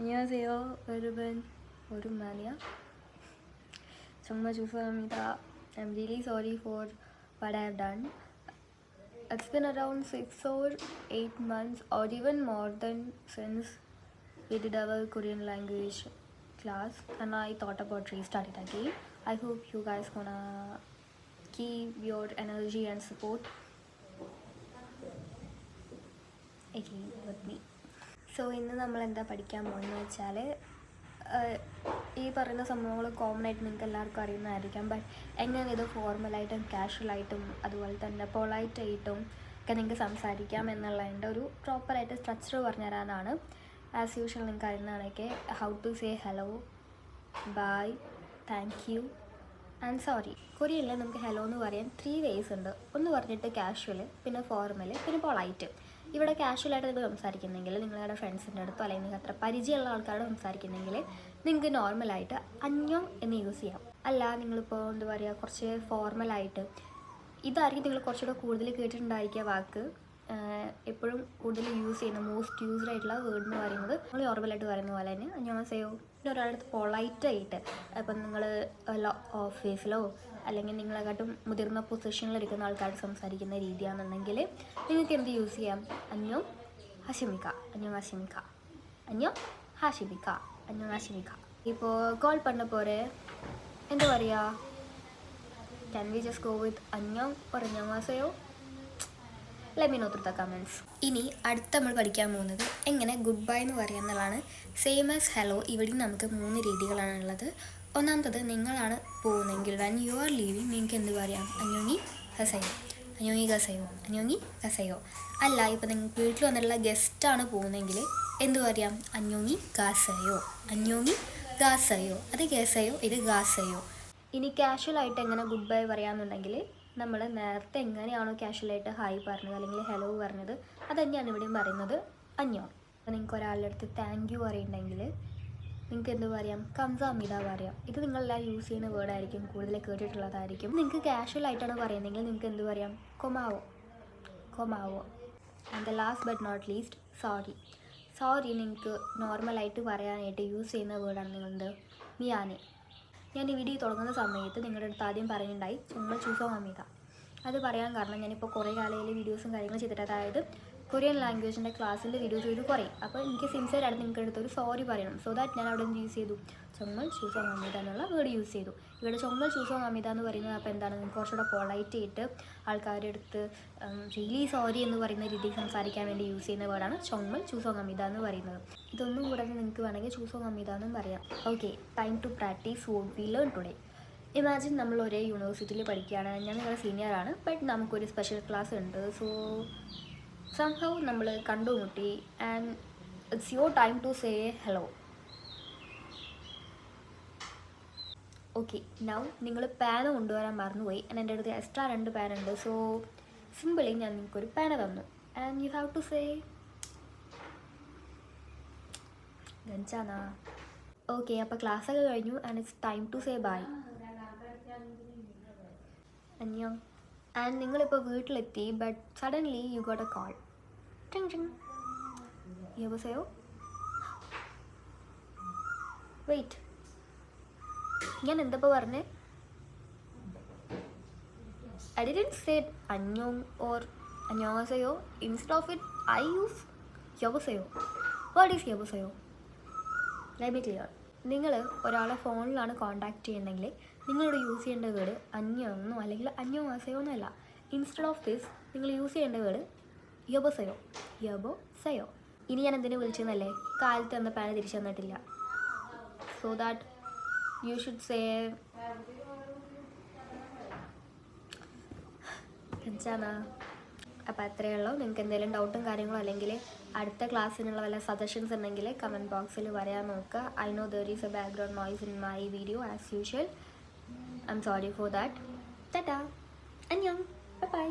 안녕하세요 여러분 오랜만이야. 정말 죄송합니다. I'm really sorry for what I have done. It's been around 6 or 8 months or even more than since we did our Korean language class and I thought about restart it again. I hope you guys gonna keep your energy and support again with me. So ഇന്ന് നമ്മൾ എന്താ പഠിക്കാൻ പോകുന്നത് വെച്ചാൽ ഈ പറയുന്ന സംഭവങ്ങൾ common ആയിട്ട് നിങ്ങൾക്ക് എല്ലാവർക്കും അറിയുന്നതായിരിക്കാം. ബട്ട് എങ്ങനെ ഇത് ഫോർമലായിട്ടും കാഷ്വലായിട്ടും അതുപോലെ തന്നെ പൊളൈറ്റായിട്ടും ഒക്കെ നിങ്ങൾക്ക് സംസാരിക്കാം എന്നുള്ളതിൻ്റെ ഒരു പ്രോപ്പറായിട്ട് സ്ട്രക്ചർ പറഞ്ഞു തരാനാണ്. ആസ് യൂഷ്വൽ നിങ്ങൾക്ക് അറിയുന്നതാണെങ്കിൽ how to say hello, bye, thank you and sorry. കൊറിയനിൽ നമുക്ക് ഹലോ എന്ന് പറയാൻ 3 വേസ് ഉണ്ട്. ഒന്ന് പറഞ്ഞിട്ട് കാഷ്വൽ, പിന്നെ ഫോർമൽ, പിന്നെ പൊളൈറ്റ്. ഇവിടെ കാഷ്വലായിട്ട് നിങ്ങൾ സംസാരിക്കുന്നെങ്കിൽ നിങ്ങളുടെ ഫ്രണ്ട്സിൻ്റെ അടുത്തോ അല്ലെങ്കിൽ നിങ്ങൾക്ക് അത്ര പരിചയമുള്ള ആൾക്കാരോട് സംസാരിക്കുന്നെങ്കിൽ നിങ്ങൾക്ക് നോർമലായിട്ട് അന്യോ എന്ന് യൂസ് ചെയ്യാം. അല്ല നിങ്ങളിപ്പോൾ എന്താ പറയുക കുറച്ച് ഫോർമലായിട്ട് ഇതായിരിക്കും നിങ്ങൾ കുറച്ചുകൂടെ കൂടുതൽ കേട്ടിട്ടുണ്ടായിരിക്കുക വാക്ക്. എപ്പോഴും കൂടുതൽ യൂസ് ചെയ്യുന്ന മോസ്റ്റ് യൂസ്ഡ് ആയിട്ടുള്ള വേർഡ് എന്ന് പറയുന്നത് നമ്മൾ നോർമലായിട്ട് പറയുന്ന പോലെ തന്നെ അന്യോസയോ. പിന്നെ ഒരാളുടെ അടുത്ത് പൊളൈറ്റായിട്ട് ഇപ്പം നിങ്ങൾ ഓഫീസിലോ അല്ലെങ്കിൽ നിങ്ങളെക്കാട്ടും മുതിർന്ന പൊസിഷനിലിരിക്കുന്ന ആൾക്കാരോട് സംസാരിക്കുന്ന രീതിയാണെന്നുണ്ടെങ്കിൽ നിങ്ങൾക്ക് എന്ത് യൂസ് ചെയ്യാം? അന്യോ ഹഷിമിക്ക, അന്യോ ഹഷിമിക്ക, അന്യോ ഹാഷിമിക്ക, അന്യോ ഹാഷിമിക്ക. ഇപ്പോൾ കോൾ പണ്ണ പോരെ എന്താ പറയുക? Can we just go with അന്യോ ഓർ അന്യോസയോ? Let me know through the comments. ഇനി അടുത്ത് നമ്മൾ പഠിക്കാൻ പോകുന്നത് എങ്ങനെ ഗുഡ് ബൈ എന്ന് പറയുക എന്നുള്ളതാണ്. സെയിം ആസ് ഹലോ ഇവിടെയും നമുക്ക് 3 രീതികളാണുള്ളത്. ഒന്നാമത്തത് നിങ്ങളാണ് പോകുന്നതെങ്കിൽ വെൻ യു ആർ ലീവിങ് നിങ്ങൾക്ക് എന്ത് പറയാം? അന്യോങ്ങി ഗസയോ, അന്യോങ്ങി ഗസയോ, അന്യോങ്ങി ഗസയോ. അല്ല ഇപ്പോൾ നിങ്ങൾക്ക് വീട്ടിൽ വന്നിട്ടുള്ള ഗസ്റ്റാണ് പോകുന്നതെങ്കിൽ എന്ത് പറയാം? അന്യോങ്ങി ഗാസയോ, അന്യോങ്ങി ഗാസയോ. അത് ഗസയോ, ഇത് ഗാസയോ. ഇനി കാഷ്വലായിട്ട് എങ്ങനെ ഗുഡ് ബൈ പറയാമെന്നുണ്ടെങ്കിൽ നമ്മൾ നേരത്തെ എങ്ങനെയാണോ കാഷ്വലായിട്ട് ഹായ് പറഞ്ഞത് അല്ലെങ്കിൽ ഹലോ പറഞ്ഞത് അത് തന്നെയാണ് ഇവിടെയും പറയുന്നത് അന്യോ. അപ്പോൾ നിങ്ങൾക്ക് ഒരാളുടെ അടുത്ത് താങ്ക് യു പറയുന്നുണ്ടെങ്കിൽ നിങ്ങൾക്ക് എന്ത് പറയാം? കംസാമിത പറയാം. ഇത് നിങ്ങളെല്ലാം യൂസ് ചെയ്യുന്ന വേർഡായിരിക്കും, കൂടുതൽ കേട്ടിട്ടുള്ളതായിരിക്കും. നിങ്ങൾക്ക് കാഷ്വലായിട്ടാണ് പറയുന്നതെങ്കിൽ നിങ്ങൾക്ക് എന്ത് പറയാം? കൊമാവോ, കൊമാവോ. And the last but not least sorry. Sorry നിങ്ങൾക്ക് നോർമലായിട്ട് പറയാനായിട്ട് യൂസ് ചെയ്യുന്ന വേർഡാണ് നിങ്ങളെന്ത്? മിയാനെ. ഞാൻ ഈ വീഡിയോ തുടങ്ങുന്ന സമയത്ത് നിങ്ങളുടെ അടുത്ത് ആദ്യം പറയുന്നുണ്ടായി നമ്മൾ ചൂസോ മമ്മീത. അത് പറയാൻ കാരണം ഞാനിപ്പോൾ കുറേ കാലയിൽ വീഡിയോസും കാര്യങ്ങളും ചെയ്തിട്ട്, അതായത് കൊറിയൻ ലാംഗ്വേജിൻ്റെ ക്ലാസ്സിൻ്റെ വീഡിയോസ് ചെയ്ത് കുറേ. അപ്പോൾ എനിക്ക് സിൻസിയറായിട്ട് നിങ്ങൾക്ക് അടുത്ത് ഒരു സോറി പറയണം. സോ ദാറ്റ് ഞാൻ അവിടെ എന്ത് യൂസ് ചെയ്തു? ചൊമ്മൽ ചൂസോ മമ്മീത എന്നുള്ള വേർഡ് യൂസ് ചെയ്തു. ഇവിടെ ചൊമ്മൽ ചൂസോ മമ്മീത എന്ന് പറയുന്നത് അപ്പോൾ എന്താണ്? നിങ്ങൾക്ക് കുറച്ചുകൂടെ പൊളൈറ്റ് ആയിട്ട് ആൾക്കാരുടെ അടുത്ത് റിയലി സോറി എന്ന് പറയുന്ന രീതിയിൽ സംസാരിക്കാൻ വേണ്ടി യൂസ് ചെയ്യുന്ന വേർഡാണ് ചൊമ്മൽ ചൂസോ മമ്മീത എന്ന് പറയുന്നത്. ഇതൊന്നും കൂടാതെ നിങ്ങൾക്ക് വേണമെങ്കിൽ ചൂസോ മമ്മീത എന്നും പറയാം. Okay, time to practise what we learn today. Imagine നമ്മൾ ഒരേ യൂണിവേഴ്സിറ്റിയിൽ പഠിക്കുകയാണ്. ഞാൻ നിങ്ങളുടെ സീനിയറാണ്, ബട്ട് നമുക്കൊരു സ്പെഷ്യൽ ക്ലാസ് ഉണ്ട്. സോ സംഹൗ നമ്മൾ കണ്ടുമുട്ടി and it's your time to say hello. Okay, now നിങ്ങൾ പാന കൊണ്ടുവരാൻ മറന്നുപോയി. എൻ്റെ അടുത്ത് എക്സ്ട്രാ 2 പാനുണ്ട്. സോ സിമ്പിളി ഞാൻ നിങ്ങൾക്കൊരു പാന തന്നു and you have to say ഗഞ്ചാനാ. ഓക്കെ, അപ്പോൾ ക്ലാസ്സൊക്കെ കഴിഞ്ഞു and it's time to say bye. അന്യോ. ആൻഡ് നിങ്ങളിപ്പോൾ വീട്ടിലെത്തി but suddenly you got a call. ടിങ് ടിങ്. യവസയോ വെയിറ്റ്, ഞാൻ എന്തപ്പോൾ പറഞ്ഞേ? I didn't say annyeong or annyeonghaseyo. Instead of it, I use 여보세요. What is 여보세요? Let me clear. നിങ്ങൾ ഒരാളെ ഫോണിലാണ് കോൺടാക്ട് ചെയ്യുന്നതെങ്കിൽ നിങ്ങളിവിടെ യൂസ് ചെയ്യേണ്ട വേർഡ് അന്യോന്നോ അല്ലെങ്കിൽ അന്യോഹാസയോ എന്നല്ല. ഇൻസ്റ്റെഡ് ഓഫ് ദിസ് നിങ്ങൾ യൂസ് ചെയ്യേണ്ട വേർഡ് യബോസയോ, യബോസയോ. ഇനി ഞാൻ എന്തിനു വിളിച്ചെന്നല്ലേ? കാലത്ത് തന്ന പാന തിരിച്ചു തന്നിട്ടില്ല. So that you should say ഗഞ്ചാനാ. അപ്പോൾ അത്രയേ ഉള്ളൂ. നിങ്ങൾക്ക് എന്തെങ്കിലും ഡൗട്ടും കാര്യങ്ങളോ അല്ലെങ്കിൽ അടുത്ത ക്ലാസ്സിനുള്ള വല്ല സജഷൻസ് ഉണ്ടെങ്കിൽ കമൻറ്റ് ബോക്സിൽ പറയാൻ നോക്കുക. I know there is a background noise in my video as usual. I'm sorry for that. Tata, അന്യോങ്, ബൈ ബൈ.